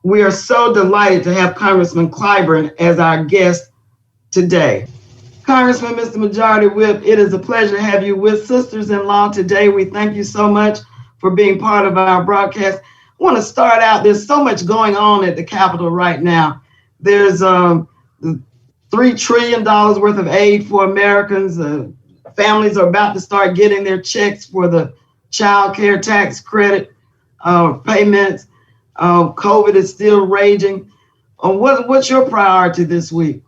We are so delighted to have Congressman Clyburn as our guest today. Congressman, Mr. Majority Whip, it is a pleasure to have you with Sisters-in-Law today. We thank you so much for being part of our broadcast. I want to start out, there's so much going on at the Capitol right now. There's $3 trillion worth of aid for Americans. Families are about to start getting their checks for the child care tax credit payments. COVID is still raging. What's your priority this week?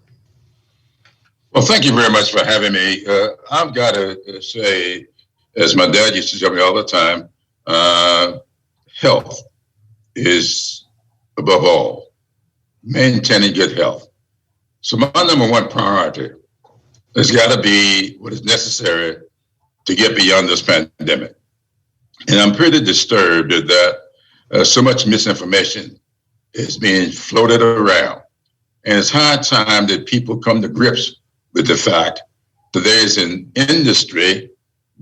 Well, thank you very much for having me. I've got to say, as my dad used to tell me all the time, health is above all, maintaining good health. So my number one priority has got to be what is necessary to get beyond this pandemic. And I'm pretty disturbed that so much misinformation is being floated around. And it's high time that people come to grips with the fact that there is an industry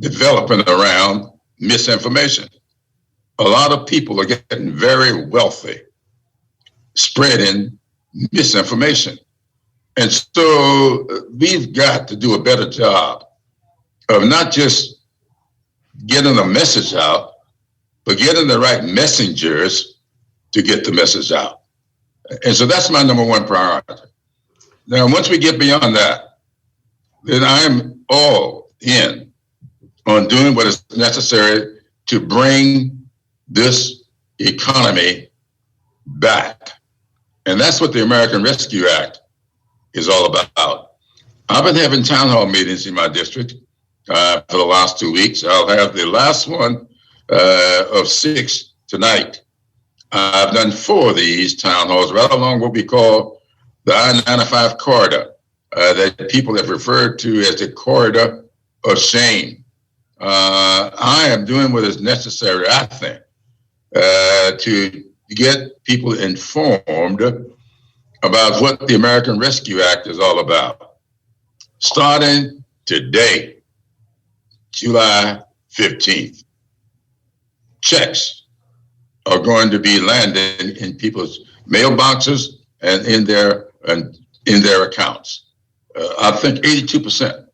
developing around misinformation. A lot of people are getting very wealthy spreading misinformation. And so we've got to do a better job of not just getting the message out, but getting the right messengers to get the message out. And so that's my number one priority. Now, once we get beyond that, then I'm all in on doing what is necessary to bring this economy back. And that's what the American Rescue Act is all about. I've been having town hall meetings in my district for the last 2 weeks. I'll have the last one of 6 tonight. I've done 4 of these town halls right along what we call the I-95 corridor that people have referred to as the corridor of shame. I am doing what is necessary, I think, to get people informed about what the American Rescue Act is all about. Starting today, July 15th, checks are going to be landing in people's mailboxes and in their accounts. I think 82%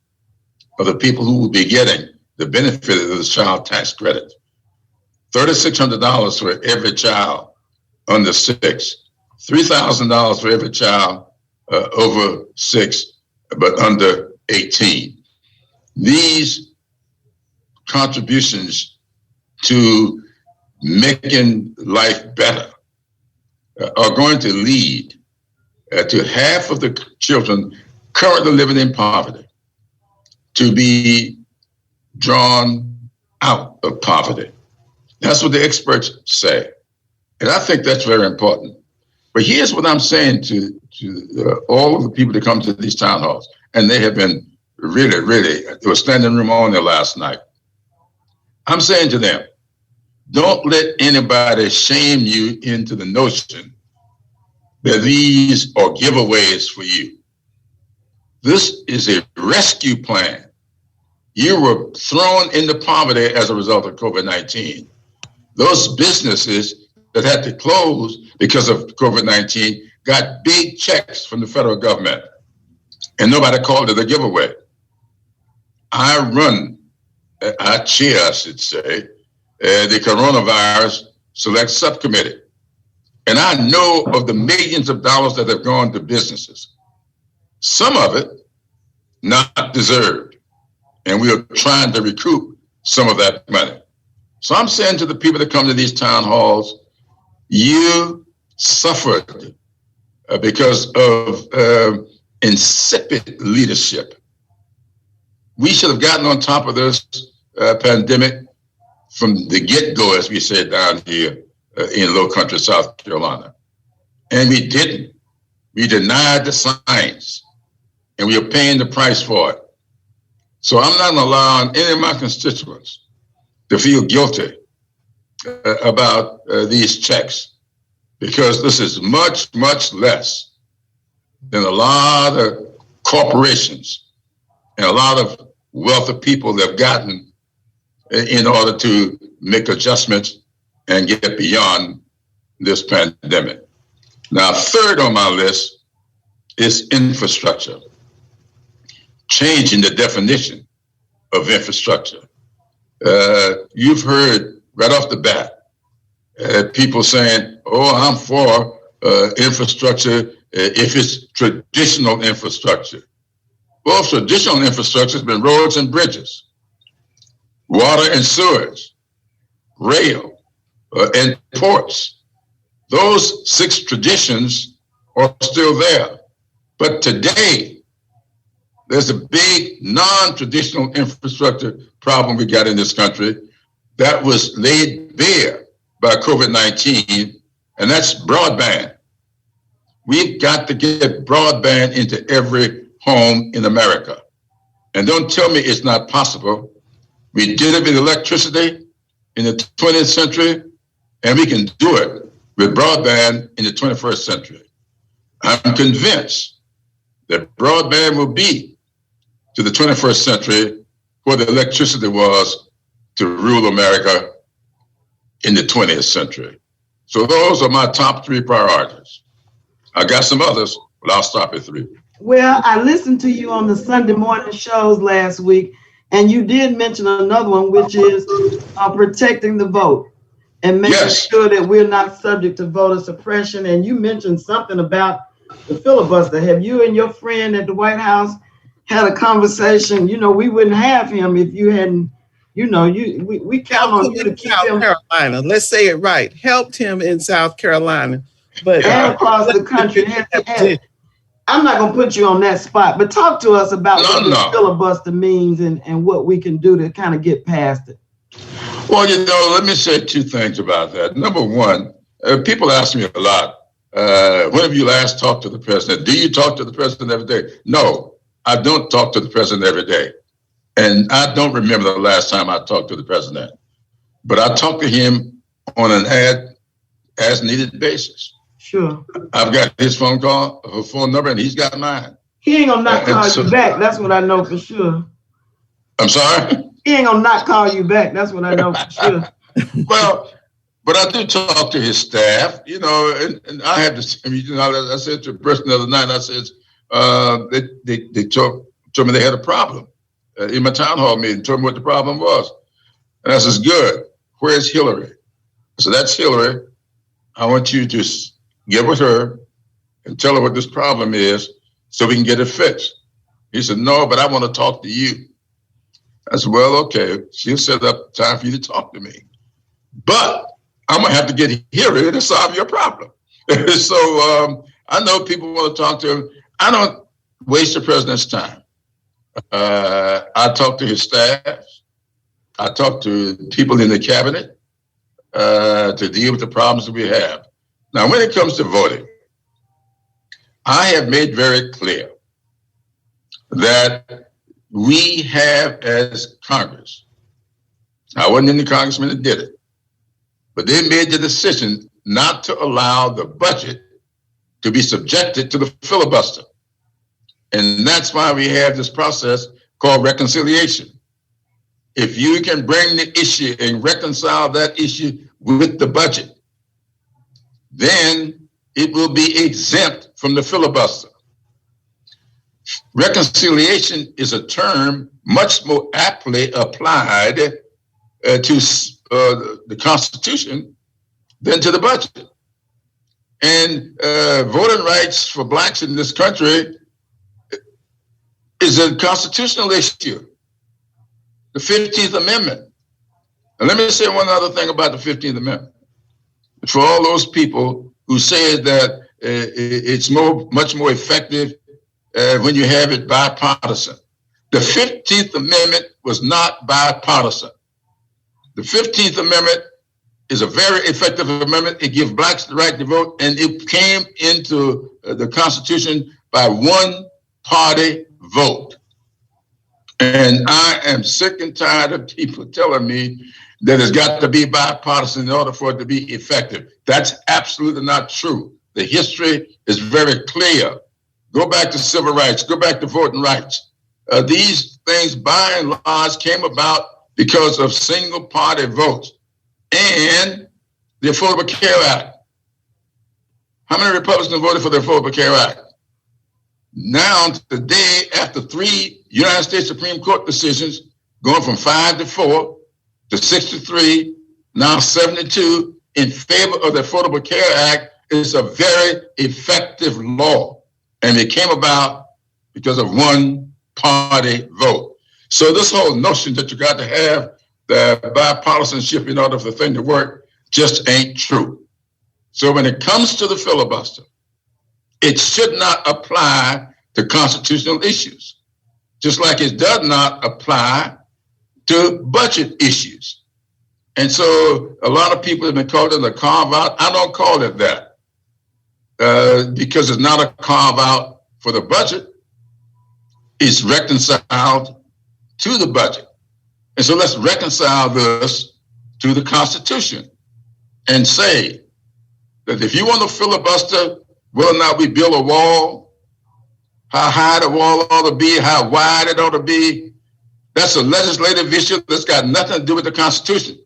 of the people who will be getting the benefit of the child tax credit, $3,600 for every child under 6, $3,000 for every child over 6, but under 18. These contributions to making life better are going to lead to half of the children currently living in poverty to be drawn out of poverty. That's what the experts say. And I think that's very important. But here's what I'm saying to all of the people that come to these town halls, and they have been really, there was standing room on there last night. I'm saying to them, don't let anybody shame you into the notion that these are giveaways for you. This is a rescue plan. You were thrown into poverty as a result of COVID-19. Those businesses that had to close because of COVID-19 got big checks from the federal government, and nobody called it a giveaway. I chair, I should say, the Coronavirus Select Subcommittee. And I know of the millions of dollars that have gone to businesses. Some of it not deserved. And we are trying to recoup some of that money. So I'm saying to the people that come to these town halls, you suffered because of insipid leadership. We should have gotten on top of this pandemic from the get-go, as we said down here in low country South Carolina. And we didn't. We denied the science, and we are paying the price for it. So I'm not allowing any of my constituents to feel guilty about these checks, because this is much, much less than a lot of corporations and a lot of wealthy people have gotten in order to make adjustments and get beyond this pandemic. Now, third on my list is infrastructure, changing the definition of infrastructure. You've heard right off the bat people saying, oh, I'm for infrastructure if it's traditional infrastructure. Well, traditional infrastructure has been roads and bridges, water and sewage, rail, and ports. Those 6 traditions are still there. But today, there's a big non-traditional infrastructure problem we got in this country that was laid bare by COVID-19, and that's broadband. We've got to get broadband into every home in America. And don't tell me it's not possible. We did it with electricity in the 20th century, and we can do it with broadband in the 21st century. I'm convinced that broadband will be to the 21st century what the electricity was to rule America in the 20th century. So those are my top 3 priorities. I got some others, but I'll stop at 3. Well, I listened to you on the Sunday morning shows last week, and you did mention another one, which is protecting the vote and making sure that we're not subject to voter suppression. And you mentioned something about the filibuster. Have you and your friend at the White House had a conversation? You know, we wouldn't have him if you hadn't, you know, we count on you to keep him. Carolina, let's say it right. Helped him in South Carolina, but and across the country. I'm not going to put you on that spot, but talk to us about what the filibuster means and what we can do to kind of get past it. Well, you know, let me say 2 things about that. Number one, people ask me a lot, when have you last talked to the president? Do you talk to the president every day? No, I don't talk to the president every day. And I don't remember the last time I talked to the president. But I talk to him on an as needed basis. Sure. I've got his phone number, and he's got mine. He ain't gonna not call you back. That's what I know for sure. I'm sorry? He ain't gonna not call you back. That's what I know for sure. Well, but I do talk to his staff, you know, and I have to, you know, I said to a person the other night, I said, they told me they had a problem in my town hall meeting, told me what the problem was. And I says, good, where's Hillary? So that's Hillary. I want you to get with her and tell her what this problem is so we can get it fixed. He said, no, but I want to talk to you. I said, well, okay, she'll set up time for you to talk to me. But I'm going to have to get Hillary to solve your problem. So I know people want to talk to him. I don't waste the president's time. I talk to his staff. I talk to people in the cabinet to deal with the problems that we have. Now, when it comes to voting, I have made very clear that we have as Congress, I wasn't in the congressman that did it, but they made the decision not to allow the budget to be subjected to the filibuster. And that's why we have this process called reconciliation. If you can bring the issue and reconcile that issue with the budget, then it will be exempt from the filibuster. Reconciliation is a term much more aptly applied to the Constitution than to the budget. And voting rights for blacks in this country is a constitutional issue. The 15th Amendment. And let me say one other thing about the 15th Amendment. For all those people who say that it's much more effective when you have it bipartisan. The 15th Amendment was not bipartisan. The 15th Amendment is a very effective amendment. It gives blacks the right to vote, and it came into the Constitution by one-party vote. And I am sick and tired of people telling me that it's got to be bipartisan in order for it to be effective. That's absolutely not true. The history is very clear. Go back to civil rights, go back to voting rights. These things, by and large, came about because of single-party votes and the Affordable Care Act. How many Republicans voted for the Affordable Care Act? Now, today, after 3 United States Supreme Court decisions, going from 5 to 4 to 6 to 3, now 72 in favor of the Affordable Care Act, is a very effective law. And it came about because of one party vote. So this whole notion that you got to have the bipartisanship in order for the thing to work just ain't true. So when it comes to the filibuster, it should not apply to constitutional issues, just like it does not apply to budget issues. And so a lot of people have been called it a carve out. I don't call it that because it's not a carve out for the budget. It's reconciled to the budget. And so let's reconcile this to the Constitution and say that if you want to filibuster whether or not we build a wall, how high the wall ought to be, how wide it ought to be, that's a legislative issue that's got nothing to do with the Constitution.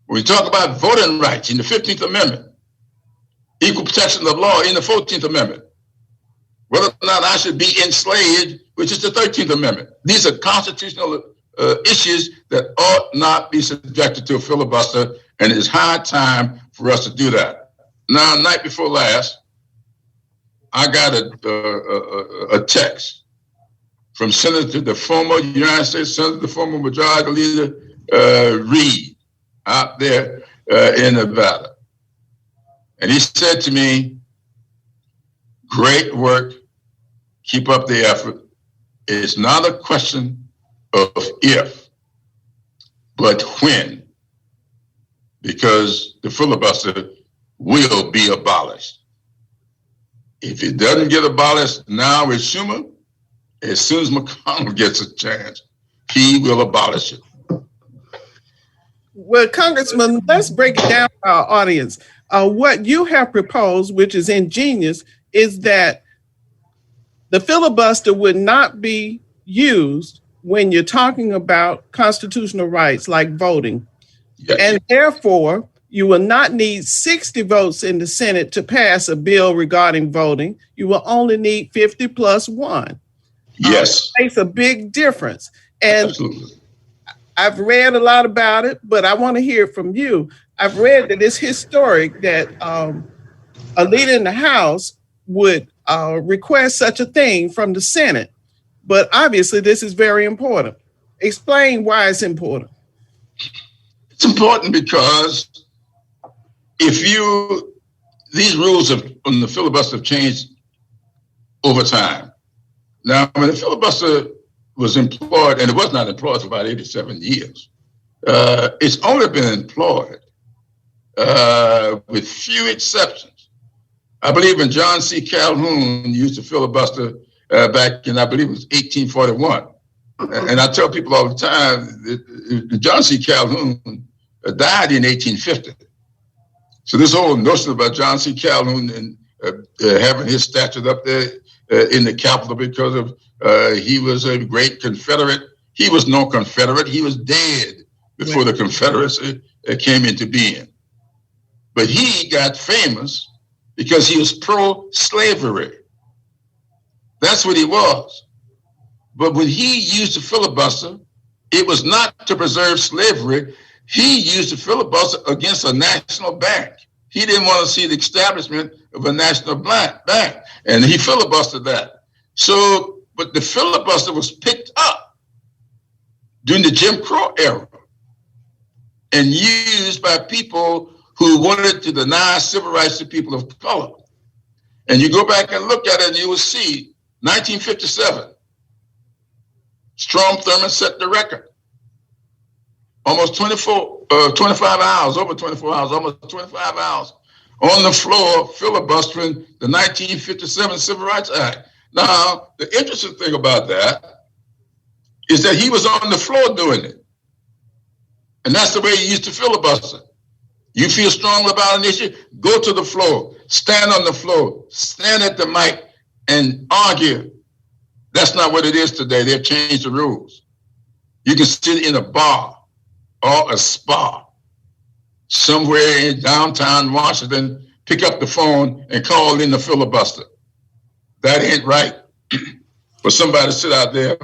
When we talk about voting rights in the 15th Amendment, equal protection of law in the 14th Amendment, whether or not I should be enslaved, which is the 13th Amendment. These are constitutional issues that ought not be subjected to a filibuster, and it's high time for us to do that. Now, night before last, I got a text from the former United States Senator, the former Majority Leader, Reid, out there in Nevada. And he said to me, great work, keep up the effort. It's not a question of if, but when, because the filibuster will be abolished. If it doesn't get abolished now with Schumer, as soon as McConnell gets a chance, he will abolish it. Well, Congressman, let's break it down for our audience. What you have proposed, which is ingenious, is that the filibuster would not be used when you're talking about constitutional rights like voting. Yes. And therefore, you will not need 60 votes in the Senate to pass a bill regarding voting. You will only need 50 plus 1. Yes. It makes a big difference. And absolutely. I've read a lot about it, but I want to hear from you. I've read that it's historic that a leader in the House would request such a thing from the Senate. But obviously, this is very important. Explain why it's important. It's important because these rules on the filibuster have changed over time. Now, when the filibuster was employed, and it was not employed for about 87 years, it's only been employed with few exceptions. I believe when John C. Calhoun used to filibuster back in, I believe it was 1841. And I tell people all the time that John C. Calhoun died in 1850. So this whole notion about John C. Calhoun and having his statue up there in the Capitol because of he was a great Confederate. He was no Confederate. He was dead before the Confederacy came into being. But he got famous because he was pro-slavery. That's what he was. But when he used the filibuster, it was not to preserve slavery. He used the filibuster against a national bank. He didn't want to see the establishment of a national bank, and he filibustered that. So, but the filibuster was picked up during the Jim Crow era and used by people who wanted to deny civil rights to people of color. And you go back and look at it and you will see 1957, Strom Thurmond set the record. Almost 25 hours, over 24 hours, almost 25 hours on the floor filibustering the 1957 Civil Rights Act. Now, the interesting thing about that is that he was on the floor doing it. And that's the way he used to filibuster. You feel strongly about an issue, go to the floor, stand on the floor, stand at the mic and argue. That's not what it is today. They've changed the rules. You can sit in a bar or a spa somewhere in downtown Washington pick up the phone and call in the filibuster. That ain't right. For somebody to sit out there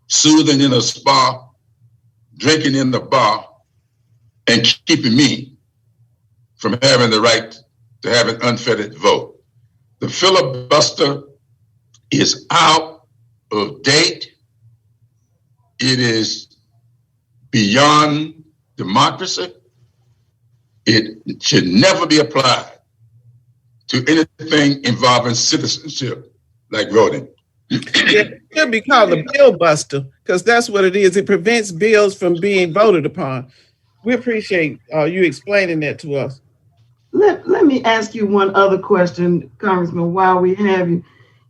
soothing in a spa, drinking in the bar, and keeping me from having the right to have an unfettered vote. The filibuster is out of date. It is beyond democracy. It should never be applied to anything involving citizenship, like voting. It should be called a bill buster, because that's what it is. It prevents bills from being voted upon. We appreciate you explaining that to us. Let me ask you one other question, Congressman, while we have you.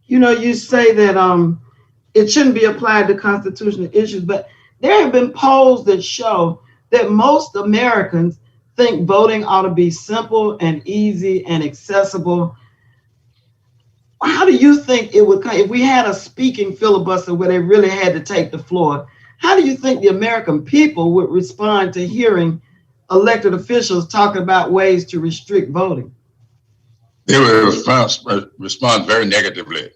You know, you say that it shouldn't be applied to constitutional issues, but there have been polls that show that most Americans think voting ought to be simple and easy and accessible. How do you think it would come if we had a speaking filibuster where they really had to take the floor? How do you think the American people would respond to hearing elected officials talking about ways to restrict voting? They would respond very negatively,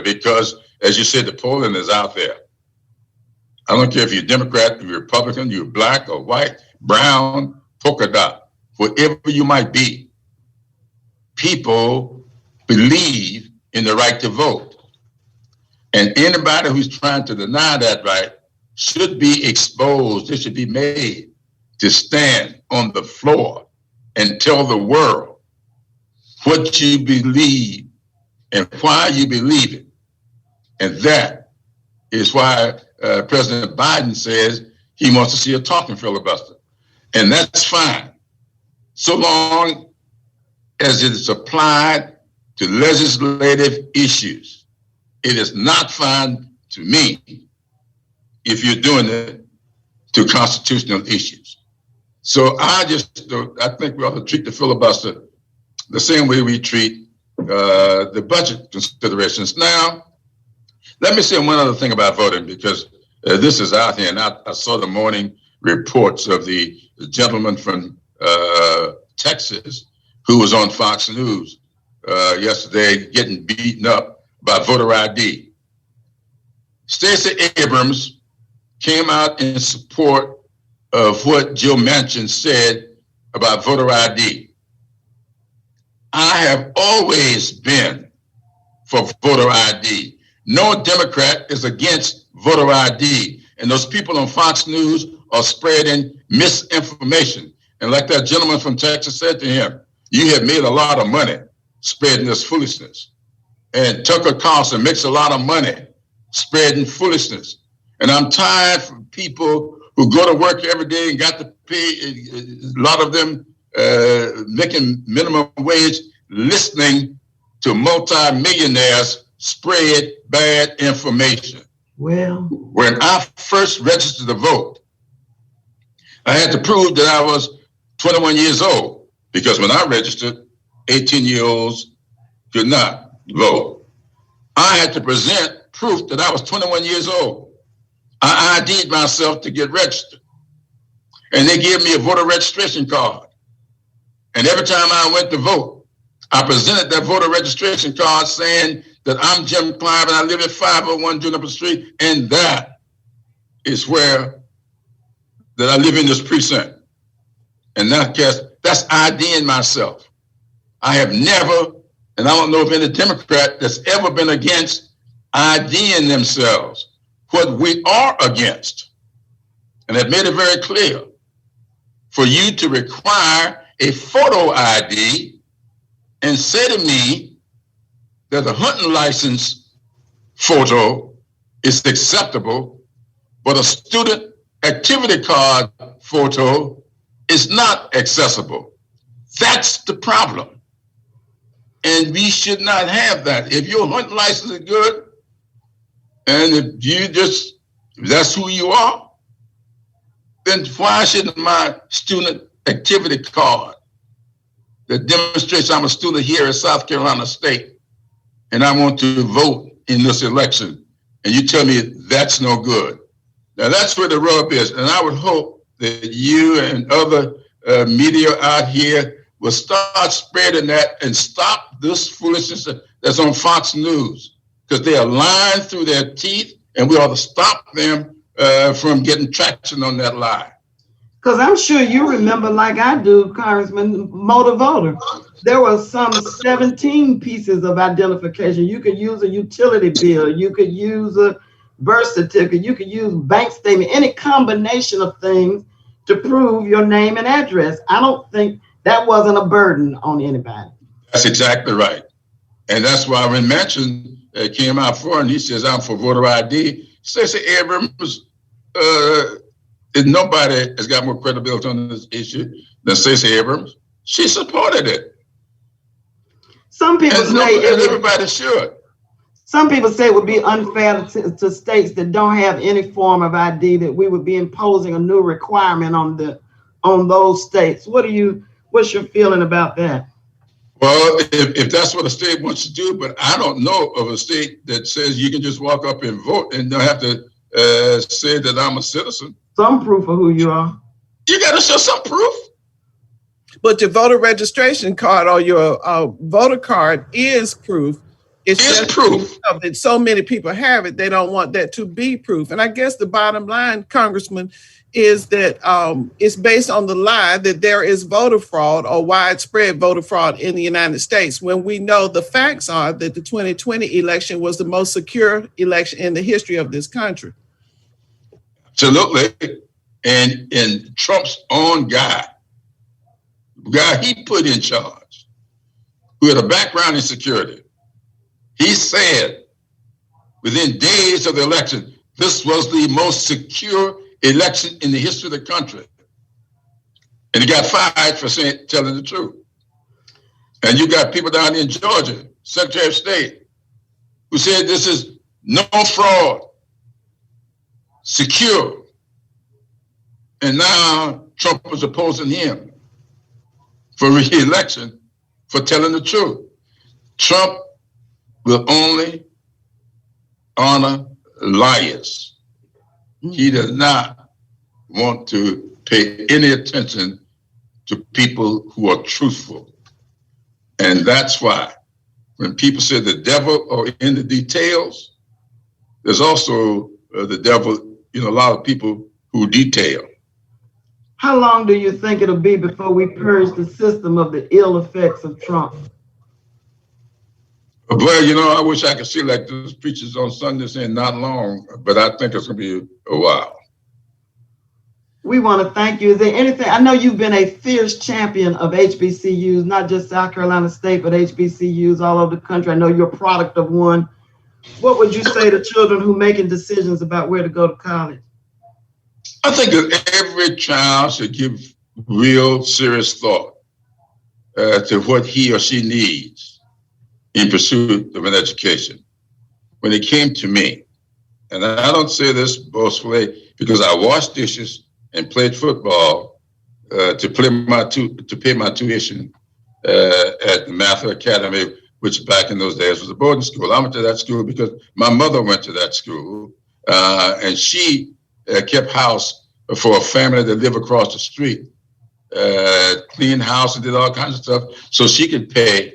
because, as you said, the polling is out there. I don't care if you're Democrat, if you're Republican, you're black or white, brown, polka dot, whatever you might be. People believe in the right to vote. And anybody who's trying to deny that right should be exposed. It should be made to stand on the floor and tell the world what you believe and why you believe it. And that is why President Biden says he wants to see a talking filibuster. And that's fine, so long as it is applied to legislative issues. It is not fine to me if you're doing it to constitutional issues. So I think we ought to treat the filibuster the same way we treat the budget considerations. Now, let me say one other thing about voting, because this is out here, and I saw the morning reports of the gentleman from Texas who was on Fox News yesterday getting beaten up about voter ID. Stacey Abrams came out in support of what Joe Manchin said about voter ID. I have always been for voter ID. No Democrat is against voter ID. And those people on Fox News are spreading misinformation. And like that gentleman from Texas said to him, you have made a lot of money spreading this foolishness. And Tucker Carlson makes a lot of money spreading foolishness. And I'm tired of people who go to work every day and got to pay, a lot of them making minimum wage, listening to multi-millionaires spread bad information. Well, when I first registered to vote, I had to prove that I was 21 years old, because when I registered, 18-year-olds could not vote. I had to present proof that I was 21 years old. I ID'd myself to get registered. And they gave me a voter registration card. And every time I went to vote, I presented that voter registration card saying that I'm Jim Clyburn and I live at 501 Juniper Street, and that is where that I live in this precinct. And that's IDing myself. I have never, and I don't know of any Democrat that's ever been against IDing themselves. What we are against, and have made it very clear, for you to require a photo ID and say to me that a hunting license photo is acceptable, but a student activity card photo is not accessible. That's the problem. And we should not have that. If your hunting license is good, and if that's who you are, then why shouldn't my student activity card that demonstrates I'm a student here at South Carolina State and I want to vote in this election, and you tell me that's no good? Now that's where the rub is, and I would hope that you and other media out here will start spreading that and stop this foolishness that's on Fox News, because they are lying through their teeth, and we ought to stop them from getting traction on that lie. Because I'm sure you remember, like I do, Congressman, motor voter. There were some 17 pieces of identification. You could use a utility bill, you could use a birth certificate, you could use bank statement, any combination of things to prove your name and address. I don't think that wasn't a burden on anybody. That's exactly right. And that's why when Manchin came out for, and he says, I'm for voter ID, Stacey Abrams, nobody has got more credibility on this issue than Stacey Abrams. She supported it. Some people say everybody should. Some people say it would be unfair to states that don't have any form of ID, that we would be imposing a new requirement on those states. What's your feeling about that? Well, if that's what a state wants to do, but I don't know of a state that says you can just walk up and vote and don't have to say that I'm a citizen. Some proof of who you are. You got to show some proof. But your voter registration card or your voter card is proof. It's just proof that so many people have it. They don't want that to be proof. And I guess the bottom line, Congressman, is that it's based on the lie that there is voter fraud or widespread voter fraud in the United States, when we know the facts are that the 2020 election was the most secure election in the history of this country. Absolutely. And Trump's own guy he put in charge, who had a background in security, he said within days of the election, this was the most secure election in the history of the country. And he got fired for telling the truth. And you got people down in Georgia, Secretary of State, who said this is no fraud, secure. And now Trump was opposing him for re-election for telling the truth. Trump will only honor liars. He does not want to pay any attention to people who are truthful. And that's why when people say the devil are in the details, there's also the devil in a lot of people who detail. How long do you think it'll be before we purge the system of the ill effects of Trump? Well, I wish I could see like those preachers on Sunday saying not long, but I think it's going to be a while. We want to thank you. Is there anything? I know you've been a fierce champion of HBCUs, not just South Carolina State, but HBCUs all over the country. I know you're a product of one. What would you say to children who are making decisions about where to go to college? I think that every child should give real serious thought to what he or she needs in pursuit of an education. When it came to me, and I don't say this boastfully because I washed dishes and played football to pay my tuition at the Mathis Academy, which back in those days was a boarding school. I went to that school because my mother went to that school, and she kept house for a family that lived across the street, cleaned house and did all kinds of stuff so she could pay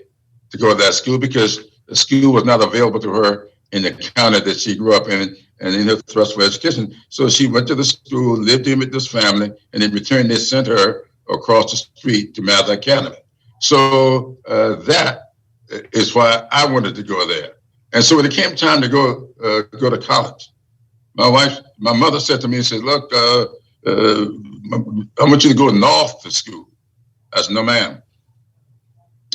to go to that school because the school was not available to her in the county that she grew up in and in her thrust for education. So she went to the school, lived in with this family, and in return they sent her across the street to Mathis Academy. So that is why I wanted to go there. And so when it came time to go to college, my mother said to me and said, look, I want you to go north to school. I said, no, ma'am.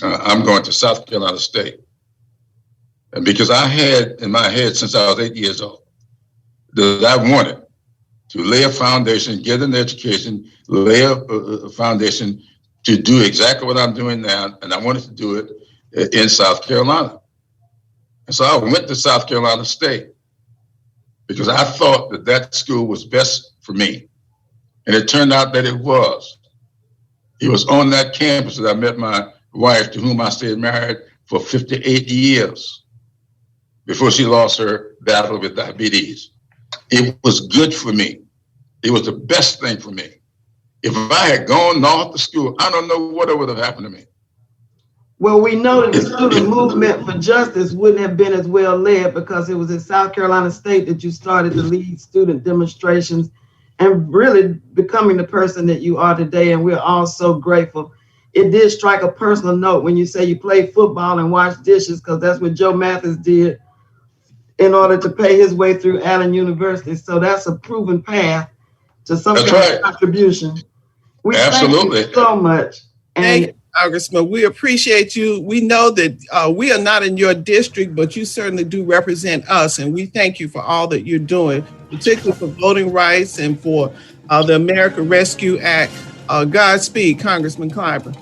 I'm going to South Carolina State. And because I had in my head since I was 8 years old that I wanted to lay a foundation, get an education, lay a foundation to do exactly what I'm doing now. And I wanted to do it in South Carolina. And so I went to South Carolina State because I thought that school was best for me. And it turned out that it was. It was on that campus that I met my wife, to whom I stayed married for 58 years before she lost her battle with diabetes. It was good for me. It was the best thing for me. if I had gone north to school, I don't know what would have happened to me. Well, we know that the student movement for justice wouldn't have been as well led because it was in South Carolina State that you started to lead student demonstrations and really becoming the person that you are today. And we're all so grateful. It did strike a personal note when you say you played football and washed dishes, because that's what Joe Mathis did in order to pay his way through Allen University. So that's a proven path to some kind of contribution. We Absolutely. Thank you so much. Thank you, Congressman. We appreciate you. We know that we are not in your district, but you certainly do represent us. And we thank you for all that you're doing, particularly for voting rights and for the American Rescue Act. Godspeed, Congressman Clyburn.